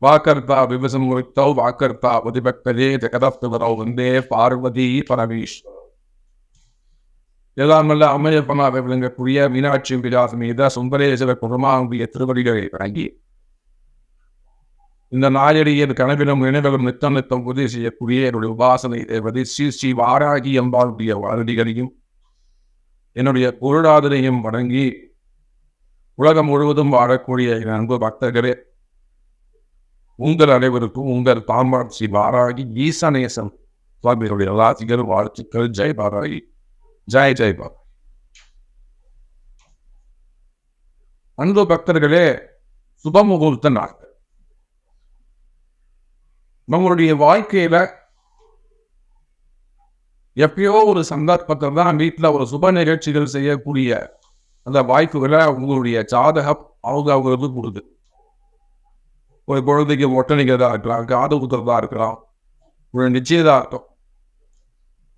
வாக்கர்த்தா விவசமுத்தௌ வாக்கர்த்தா உதிபக்தரே ஜெகதப்தவரோ வந்தே பார்வதி பரமேஸ்வரர். எல்லாமல்ல அம்மையப்பனாக விளங்கக்கூடிய மீனாட்சி விலாசம் மீத சுந்தரேஸ்வர குருமாவுடைய திருவடிகளை வழங்கி இந்த நாயடியின் கனவிலும் நினைவிலும் நித்தம் நித்தம் உதவி செய்யக்கூடிய என்னுடைய உபாசனை தேவதை ஸ்ரீ ஸ்ரீ வாராகி அம்பாளுடைய வாரதிகளையும் என்னுடைய பொருளாதாரையும் வழங்கி உலகம் முழுவதும் வாழக்கூடிய என் அன்பு பக்தர்களே, உங்கள் அனைவருக்கும் உங்கள் தாம்பாள் ஸ்ரீ வாராகி ஈசநேசம் சுவாமிகளுடைய ராசிகள் வாழ்த்துக்கள். ஜெய் வாராகி, ஜெய் ஜெய் பாபா. அன்பு பக்தர்களே, சுபமுகூர்த்த நாட்கள் நம்மளுடைய வாழ்க்கையில எப்பயோ ஒரு சந்தர்ப்பத்தில் தான் வீட்டில் ஒரு சுப நிகழ்ச்சிகள் செய்யக்கூடிய அந்த வாய்ப்புகளை உங்களுடைய ஜாதகம் அவங்களுக்கு கொடுக்குது. ஒரு குழந்தைக்கு ஒட்டணிக்கிறதா இருக்கலாம், காது குத்துறதா இருக்கலாம், ஒரு நிச்சயதார்த்தம்,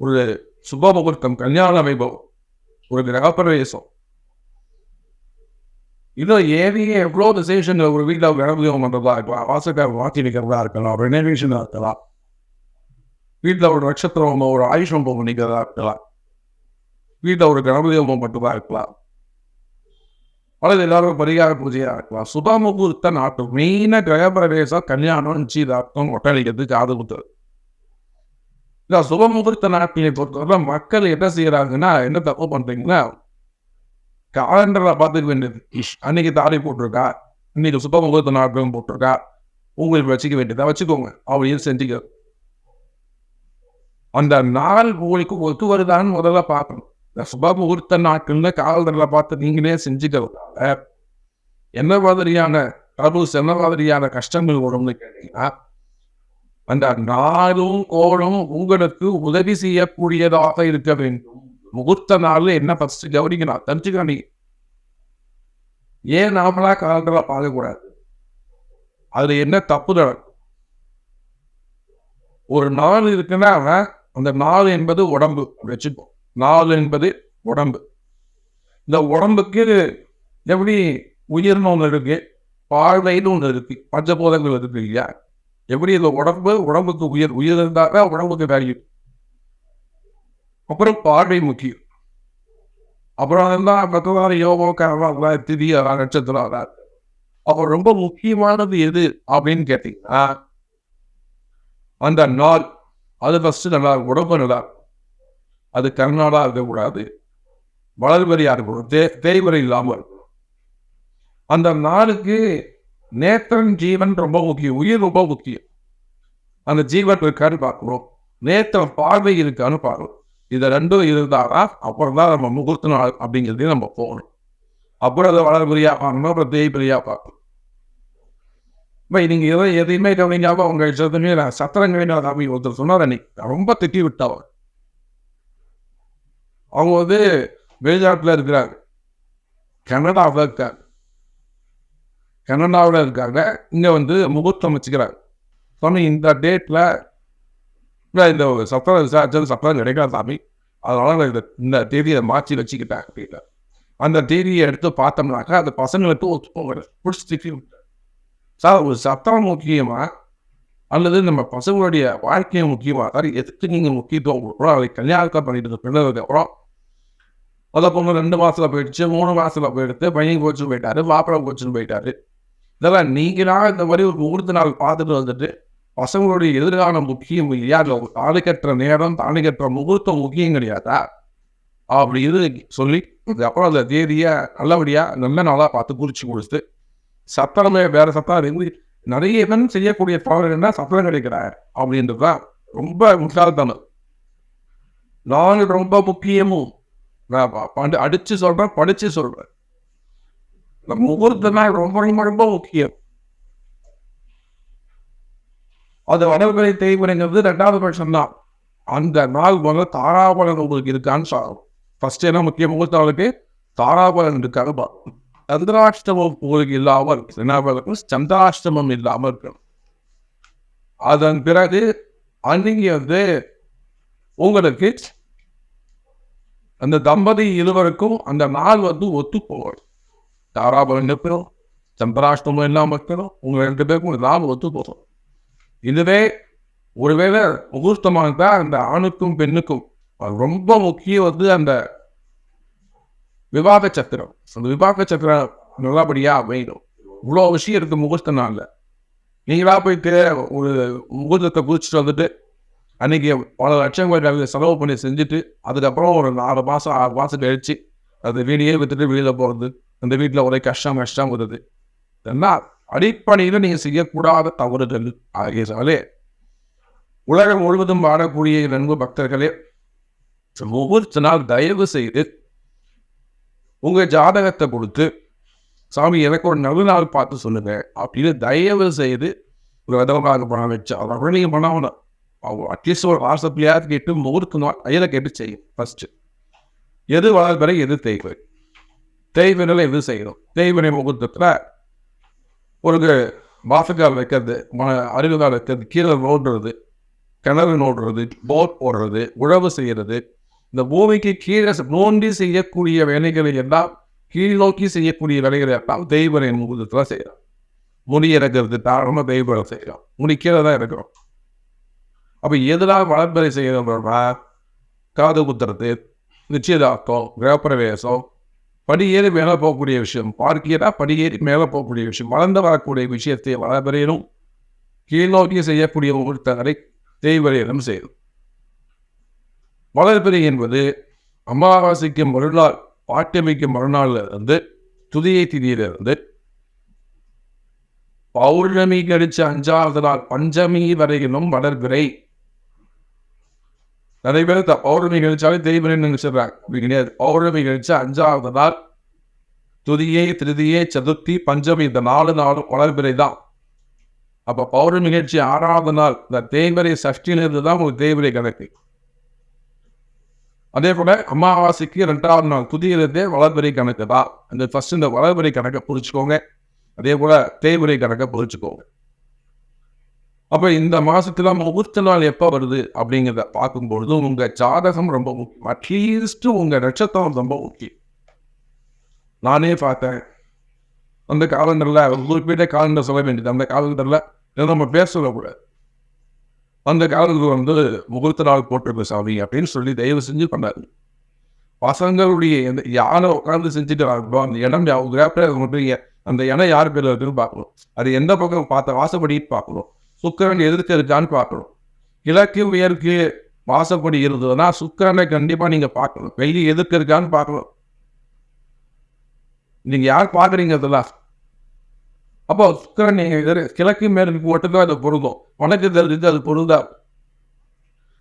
ஒரு சுப முகூர்த்தம், கல்யாண வைபவம், ஒரு கிரகப்பிரவேசம், இன்னும் ஏவியே எவ்வளோ விசேஷங்கள் ஒரு வீட்டில் கிரகவியம் பண்ணுறதா இருக்கலாம், வாசக்கார மாற்றி நிற்கிறதா இருக்கலாம், ரெனோவேஷனாக இருக்கலாம், வீட்டில் ஒரு நட்சத்திரம் ஒரு ஆயுஷம் பண்ணிக்கிறதா இருக்கலாம், வீட்டில் ஒரு கிரகவியம் மட்டும்தான் இருக்கலாம், அல்லது எல்லாரும் பரிகார பூஜையாக இருக்கலாம். சுப முகூர்த்த நாட்கள் மெயினாக கிரகப்பிரவேசம், கல்யாணம், நிச்சயதார்த்தம், ஒட்டணிக்கிறது, காது குத்துறது. இந்த சுப முகூர்த்த நாட்களை பொறுத்தவரை மக்கள் என்ன செய்யறாங்கன்னா, என்ன தப்பு பண்றீங்கன்னா, காலண்டரை பார்த்துக்க வேண்டியது. அன்னைக்கு தாலி போட்டிருக்கா, இன்னைக்கு சுப முகூர்த்த நாட்கள் போட்டிருக்கா, உங்களுக்கு வச்சுக்க வேண்டியதா வச்சுக்கோங்க அப்படின்னு செஞ்சுக்க. அந்த நாள் உங்களுக்கு ஒத்து வருதான்னு முதல்ல பார்க்கணும். இந்த சுப முகூர்த்த நாட்கள்ல காலண்டரை பார்த்து நீங்களே செஞ்சுக்கிறதால என்ன மாதிரியான ட்ரபிள்ஸ், என்ன மாதிரியான கஷ்டங்கள் வரும்னு கேட்டீங்கன்னா, அந்த நாளும் கோளும் உங்களுக்கு உதவி செய்யக்கூடியதாக இருக்க வேண்டும். முகூர்த்த நாள்ல என்ன ஃபர்ஸ்ட் கவனிக்கணும் தெரிஞ்சுக்கணி. ஏன் நாமளா காலண்டரை பார்க்கக்கூடாது? அதுல என்ன தப்பு நடக்கும்? ஒரு நாள் இருக்குன்னா அந்த நாள் என்பது உடம்பு வச்சுப்போம். நாள் என்பது உடம்பு. இந்த உடம்புக்கு எப்படி உயிர்னு ஒன்று இருக்கு, பார்வைன்னு ஒன்று இருக்கு, பஞ்சபோதங்கள் இருக்கு இல்லையா? எப்படி இந்த உடம்புக்கு உயிர் இருந்தாக்க உடம்புக்கு வேல்யூ. அப்புறம் பார்வை முக்கியம். அப்புறம் தான் பகவான் யோகா திதி நட்சத்திரம். அப்போ ரொம்ப முக்கியமானது எது அப்படின்னு கேட்டீங்கன்னா, அந்த நாள் அது ஃபர்ஸ்ட் நல்லா இருக்கும், உடம்பு நல்லா இருக்கும். அது கர்நாடா இருக்கக்கூடாது, வளர்வரியா இருக்கணும், தேய்வரை இல்லாமல் இருக்கணும். அந்த நாளுக்கு நேத்திரன் ஜீவன் ரொம்ப முக்கியம், உயிர் ரொம்ப முக்கியம். அந்த ஜீவன் இருக்கான்னு பார்க்கணும், நேத்திரம் பார்வை இருக்கான்னு பார்க்கணும். இதை ரெண்டும் இருந்தாதான் அப்புறம் தான் நம்ம முகூர்த்த நாள் அப்படிங்கிறதையும் நம்ம போகணும். அப்புறம் அதை வளர்வரியா பார்க்கணும், அப்புறம் தேய்வரியா பார்க்கணும். இப்போ நீங்க எதையுமே கவனிக்காம அவங்க சொல்லுமே சத்திரங்கவினா சாமி ஒருத்தர் சொன்னார், அன்னைக்கு ரொம்ப திட்டி விட்டவர். அவங்க வெளிநாட்டில் இருக்கிறாங்க, கனடாவில் இருக்காங்க, இங்கே முகூர்த்தம் வச்சுக்கிறாங்க. சொன்ன இந்த டேட்டில் இந்த சத்திரம் விசாரிச்சது சத்திரம் கிடைக்காது சாமி, அதனால இந்த தேதியை மாற்றி வச்சுக்கிட்டாங்க அப்படின்னா. அந்த தேதியை எடுத்து பார்த்தோம்னாக்கா அந்த பசங்களுக்கு ஒத்து பிடிச்சி திட்டி விட்டார். சார், ஒரு சத்திரம் முக்கியமா அல்லது நம்ம பசங்களுடைய வாழ்க்கையை முக்கியமா? சார், எதுக்கு நீங்கள் முக்கியத்துவம் கொடுக்குறோம்? அதை கல்யாணம் பண்ணிட்டு பிள்ளைகளுக்கு அப்புறம் அதை பொண்ணு 2 மாசத்துல போயிடுச்சு, 3 மாசத்துல போயிடுத்து, பையன் போச்சுன்னு போயிட்டாரு, மாப்பிள்ளை போச்சுன்னு போயிட்டாரு. இதெல்லாம் நீங்களா இந்த மாதிரி ஒரு முகூர்த்த நாள் பார்த்துட்டு வந்துட்டு பசங்களுடைய எதிர்காலம் முக்கியம் இல்லையா? இல்லை தாலி கட்டுற நேரம், தாலி கட்டுற முகூர்த்தம் முக்கியம் கிடையாதா அப்படி இது சொல்லி அப்புறம் அந்த தேதியை நல்லபடியா நல்ல நாளாக பார்த்து குறிச்சு கொடுத்து சத்திரமே வேற சத்தம் இருந்து நிறைய பேர் செய்யக்கூடிய தவறு என்ன, சத்திரம் கிடைக்கிறார் அப்படின்றதுதான் ரொம்ப முட்டாள்தனம். நான் ரொம்ப முக்கியமும் அடிச்சு சொல்றேன், படிச்சு சொல்றேன். முகூர்த்த நாள் ரொம்ப ரொம்ப ரொம்ப முக்கியம். அது வடவுகளை தேய்முறைங்கிறது 2வது பட்சம் தான். அந்த நாள் தாராபலன் உங்களுக்கு இருக்கான்னு சொல்லணும். ஃபர்ஸ்ட் என்ன முக்கிய முகூர்த்தவளுக்கு தாராபலன் இருக்கான்னு பார்க்கணும். சந்திராஷ்டமம் உங்களுக்கு இல்லாமல் இருக்கணும், சந்திராஷ்டமம் இல்லாமல் இருக்கணும். அதன் பிறகு அன்னைக்கு உங்களுக்கு அந்த தம்பதி இருவருக்கும் அந்த நாள் ஒத்து போகணும். தாராபலன் இருக்கணும், சந்திராஷ்டமம் இல்லாமல் இருக்கணும். உங்கள் 2 பேருக்கும் லாபம் ஒத்து போகும். இதுவே ஒருவேளை முகூர்த்தமாக இருந்தால் அந்த ஆணுக்கும் பெண்ணுக்கும் ரொம்ப முக்கியம் அந்த விவாக சத்திரம். அந்த விவாக சத்திரம் நல்லபடியாக அமையணும். இவ்வளோ விஷயம் இருக்குது முகூர்த்த நாளில். நீங்களா போயிட்டு ஒரு முகூர்த்தத்தை குதிச்சுட்டு வந்துட்டு அன்றைக்கி பல லட்சங்கள் செலவு பண்ணி செஞ்சுட்டு அதுக்கப்புறம் ஒரு 4 மாதம் 6 மாதம் கழிச்சு அது வீடியே விற்றுட்டு வெளியில் போகிறது, அந்த வீட்டில் ஒரே கஷ்டம் வருது. இதெல்லாம் அடிப்படையில் நீங்கள் செய்யக்கூடாத தவறுகள் ஆகியதாலே உலகம் முழுவதும் வாழக்கூடிய நண்பு பக்தர்களே, முகூர்த்த நாள் தயவு செய்து உங்கள் ஜாதகத்தை கொடுத்து சாமி எனக்கு ஒரு நல்ல நாள் பார்த்து சொல்லுங்க அப்படின்னு தயவு செய்து ஒரு விதமாக பணம் வச்சு அதை நீங்கள் பண்ணணும். அவங்க அட்லீஸ்ட் ஒரு வாட்ஸ்அப்லையாவது கேட்டு முகூர்த்த நாள் ஐயரை கேட்டு செய்யும். ஃபஸ்ட்டு எது வளர்பிறை எது தேய்வை, தேய்வினில் எது செய்யணும். தேய்வினை முகூர்த்தத்தில் ஒரு வாசக்கால் வைக்கிறது, அருகால் வைக்கிறது, கீழே நோடுறது, கிணறு நோடுறது, போர் போடுறது, உழவு செய்கிறது, இந்த பூமிக்கு கீழே நோண்டி செய்யக்கூடிய வேலைகளை எல்லாம் கீழ் நோக்கி செய்யக்கூடிய வேலைகளை எல்லாம் தெய்வரை முகூர்த்தத்தில் செய்யலாம். முடி இறக்கிறது தாராளமாக தெய்வரை செய்யலாம். முடி கீழே தான் இருக்கிறோம். அப்போ எதெல்லாம் வளர்பிறை செய்யணும்னா காது குத்துறது, நிச்சயதார்த்தம், கிரகப்பிரவேசம், படியேறி மேலே போகக்கூடிய விஷயம், பார்க்கிறா படியேறி மேலே போகக்கூடிய விஷயம், வளர்ந்து வரக்கூடிய விஷயத்தை வளர்பிறையிலும் கீழ் நோக்கி செய்யக்கூடிய முகூர்த்தங்களை தேய்வரையிலும் செய்யும். வளர்பிறை என்பது அமாவாசைக்கு மறுநாள், பாட்டியமைக்கு மறுநாள்ல இருந்து துதியை திதியிலிருந்து பௌர்ணமி கழிச்சு 5வது நாள் பஞ்சமி வரையிலும் வளர்பிறை. நிறைய பேர் பௌர்ணமி கழிச்சாலே தெய்வரைன்னு நினைச்சிடுறாங்க. அப்படி கிடையாது. பௌர்ணமி கழிச்சு 5வது நாள் துதியை, திருதியை, சதுர்த்தி, பஞ்சமி இந்த 4 நாளும் வளர்பிறை தான். அப்போ பௌர்ணமி கழிச்சு 6வது நாள் இந்த தேய்வரை சஷ்டியிலிருந்து தான் உங்களுக்கு தேய்வரை கணக்கு. அதே போல அமாவாசைக்கு 2வது நாள் துதியிலிருந்தே வளர்பிறை கணக்கு தான். அந்த ஃபர்ஸ்ட் இந்த வளர்பிறை கணக்கை புரிச்சுக்கோங்க. அதே போல தேய்வரை கணக்கை புரிச்சுக்கோங்க. அப்போ இந்த மாசத்துல முகூர்த்த நாள் எப்போ வருது அப்படிங்கிறத பார்க்கும்பொழுது உங்க ஜாதகம் ரொம்ப முக்கியம். அட்லீஸ்ட் உங்க நட்சத்திரம் ரொம்ப முக்கியம். நானே பார்த்தேன் அந்த காலண்டர்ல குறிப்பிட்ட காலண்டர் சொல்ல வேண்டியது. அந்த காலண்டர்ல நம்ம பேர் சொல்லக்கூடாது. அந்த காலண்டர் முகூர்த்த நாள் போட்டிருக்க சாமி அப்படின்னு சொல்லி தயவு செஞ்சு பண்ணாரு. பசங்களுடைய யாரை உட்காந்து செஞ்சுட்டு அந்த இடம் அந்த இடம் யார் பேர்ல இருக்குன்னு பார்க்கணும். அது எந்த பக்கம் பார்த்த வாசப்படின்னு பார்க்கணும். சுக்கிரன் எதிர்க்க இருக்கான்னு பார்க்கணும். கிழக்கு மேற்கு வாசப்படி இருந்ததுன்னா சுக்கிரனை கண்டிப்பா நீங்க பார்க்கணும். வெள்ளி எதிர்க்க இருக்கான்னு பார்க்கணும். நீங்க யார் பார்க்குறீங்க அதெல்லாம். அப்போ சுக்கிரன் நீங்க கிழக்கு மேற்கு மட்டும்தான் அது பொருந்தும். உனக்கு தெரிஞ்சு அது பொருந்தா.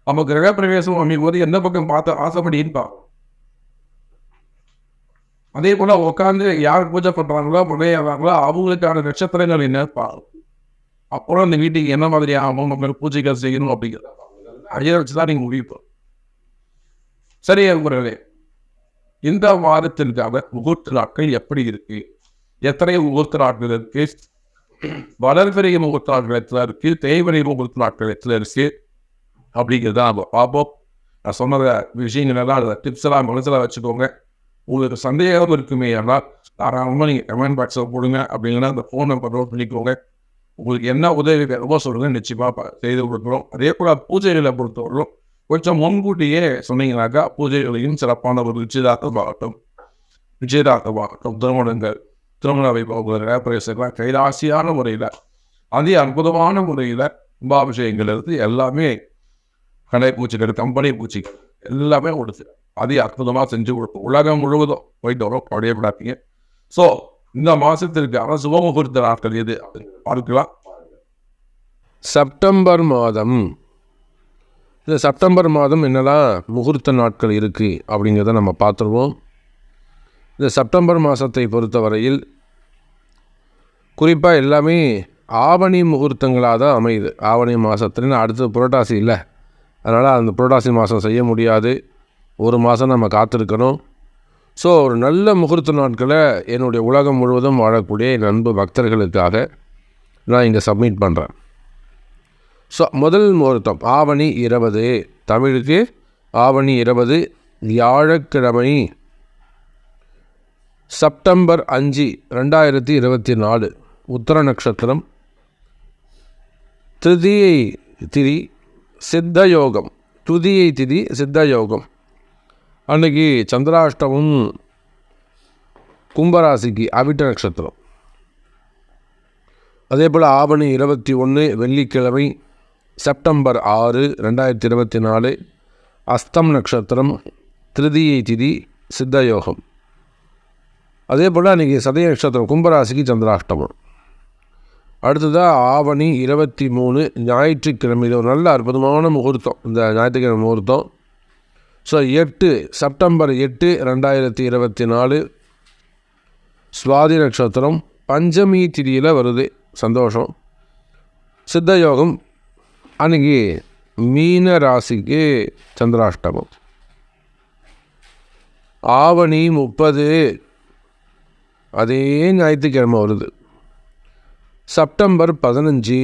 அப்போ கிரகப்பிரவேசம் அமைக்கும் எந்த பக்கம் பார்த்த வாசப்படின்னு பார்க்கணும். அதே போல உட்காந்து யார் பூஜை பண்றாங்களோ முறையாகிறாங்களோ அவங்களுக்கான நட்சத்திரங்கள் என்ன பார்க்கணும். அப்புறம் அந்த வீட்டுக்கு என்ன மாதிரி ஆகும், நம்ம பூஜைகள் செய்யணும் அப்படிங்கிறத ஐயா வச்சுதான் நீங்க முடிவு. சரி முறையே இந்த வாரத்திற்காக முகூர்த்த நாட்கள் எப்படி இருக்கு, எத்தனை முகூர்த்த நாட்கள் இருக்கு, வளர்பிறை முகூர்த்த நாட்கள் எத்தனை இருக்கு, தேய்வரை முகூர்த்த நாட்கள் எத்தனை இருக்கு அப்படிங்கிறத நம்ம பார்ப்போம். நான் சொன்ன விஷயங்கள் எல்லாம் அந்த டிப்ஸ் எல்லாம் மனசில் வச்சுக்கோங்க. உங்களுக்கு சந்தேகம் இருக்குமே ஆனால் தாராளமாக நீங்கள் கமெண்ட் பாக்ஸில் போடுங்க. அப்படிங்கன்னா அந்த ஃபோன் நம்பர் நோட் பண்ணிக்கோங்க. உங்களுக்கு என்ன உதவி வேணுமோ சொல்லுங்க, நிச்சயமாக செய்து கொடுக்குறோம். அதே போல் பூஜைகளை பொறுத்தவரைக்கும் கொஞ்சம் முன்கூட்டியே சொன்னீங்கன்னாக்கா பூஜைகளையும் சிறப்பான ஒரு நிச்சயதார்த்தமாகட்டும், திருமணங்கள், திருமண வைபவங்கள், பிரவேசங்கள்லாம் கைராசியான முறையில் அதே அற்புதமான முறையில் கும்பாபிஷேகங்கள் இருந்து எல்லாமே கடை பூச்சிகள், கம்பெனி பூச்சிகள் எல்லாமே கொடுத்து அதே அற்புதமாக செஞ்சு கொடுப்போம். உலகம் முழுவதும் போயிட்டு வரோம். படையப்படாதீங்க. ஸோ இந்த மாதத்திற்கான சுபமுகூர்த்த நாட்கள் எது அப்படின்னு பார்க்கலாம். செப்டம்பர் மாதம். இந்த செப்டம்பர் மாதம் என்னெல்லாம் முகூர்த்த நாட்கள் இருக்குது அப்படிங்கிறத நம்ம பார்த்துருவோம். இந்த செப்டம்பர் மாதத்தை பொறுத்தவரையில் குறிப்பாக எல்லாமே ஆவணி முகூர்த்தங்களாக தான் அமையுது. ஆவணி மாதத்துல அடுத்து புரட்டாசி இல்லை, அதனால் அந்த புரட்டாசி மாதம் செய்ய முடியாது. ஒரு மாதம் நம்ம காத்திருக்கணும். ஸோ ஒரு நல்ல முகூர்த்த நாட்களை என்னுடைய உலகம் முழுவதும் வாழக்கூடிய என் அன்பு பக்தர்களுக்காக நான் இங்கே சப்மிட் பண்ணுறேன். ஸோ முதல் முகூர்த்தம் ஆவணி 20, தமிழுக்கு ஆவணி 20 வியாழக்கிழமை செப்டம்பர் 5, 2024 உத்தர நட்சத்திரம், திருதியை திதி, சித்த யோகம். துதியை திதி சித்த யோகம். அன்னைக்கு சந்திராஷ்டமம் கும்பராசிக்கு அவிட்ட நட்சத்திரம். அதே போல் ஆவணி 21 வெள்ளிக்கிழமை செப்டம்பர் 6, 2024 அஸ்தம் நட்சத்திரம், திருதியை திதி சித்த யோகம். அதே போல் அன்றைக்கி சதய நட்சத்திரம் கும்பராசிக்கு சந்திராஷ்டமம். அடுத்ததாக ஆவணி 23 ஞாயிற்றுக்கிழமை. இது ஒரு நல்ல அற்புதமான முகூர்த்தம், இந்த ஞாயிற்றுக்கிழமை முகூர்த்தம். ஸோ 8 செப்டம்பர் 8, 2024 சுவாதி நட்சத்திரம், பஞ்சமி திதியில் வருது. சந்தோஷம். சித்த யோகம். அன்றைக்கி மீன ராசிக்கு சந்திராஷ்டமம். ஆவணி 30 அதே ஞாயிற்றுக்கிழமை வருது. செப்டம்பர் 15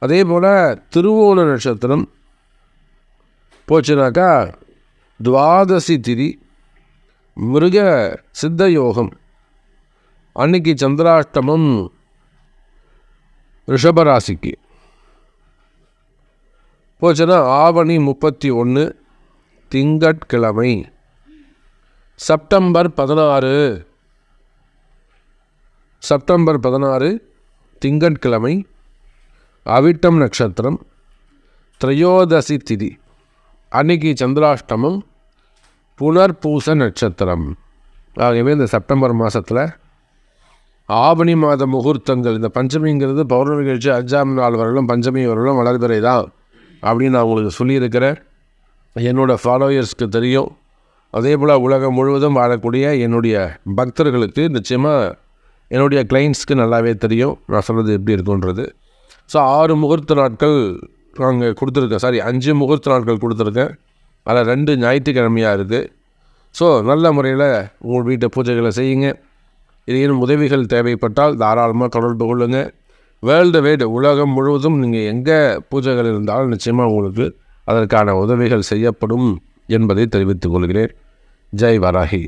அதே போல் திருவோண நட்சத்திரம் போச்சுனாக்கா துவாதசி திதி மிருக சித்த யோகம். அன்னைக்கு சந்திராஷ்டமம் ரிஷபராசிக்கு போச்சுன்னா ஆவணி 31 திங்கட்கிழமை. செப்டம்பர் 16 திங்கட்கிழமை அவிட்டம் நட்சத்திரம், திரையோதசி திதி. அன்னைக்கு சந்திராஷ்டமம் புனர்பூச நட்சத்திரம். ஆகவே இந்த செப்டம்பர் மாதத்தில் ஆவணி மாத முகூர்த்தங்கள், இந்த பஞ்சமிங்கிறது பௌர்ணமி கழிச்சு 5ஆம் நாள் வரலும் பஞ்சமி வரலும் வளர்பிறை தான் அப்படின்னு நான் உங்களுக்கு சொல்லியிருக்கிறேன். என்னோடய ஃபாலோயர்ஸ்க்கு தெரியும். அதே போல் உலகம் முழுவதும் வாழக்கூடிய என்னுடைய பக்தர்களுக்கு நிச்சயமாக என்னுடைய கிளைண்ட்ஸ்க்கு நல்லாவே தெரியும் நான் சொல்கிறது எப்படி இருக்குன்றது. ஸோ 6 முகூர்த்த நாட்கள் நாங்கள் கொடுத்துருக்கேன். 5 முகூர்த்த நாட்கள் கொடுத்துருக்கேன். அதில் 2 ஞாயிற்றுக்கிழமையாக இருக்குது. ஸோ நல்ல முறையில் உங்கள் வீட்டை பூஜைகளை செய்யுங்க. ஏதேனும் உதவிகள் தேவைப்பட்டால் தாராளமாக தொடர்பு கொள்ளுங்கள். வேர்ல்டு வைடு உலகம் முழுவதும் நீங்கள் எங்கே பூஜைகள் இருந்தாலும் நிச்சயமாக உங்களுக்கு அதற்கான உதவிகள் செய்யப்படும் என்பதை தெரிவித்துக் கொள்கிறேன். ஜெய் வராகி.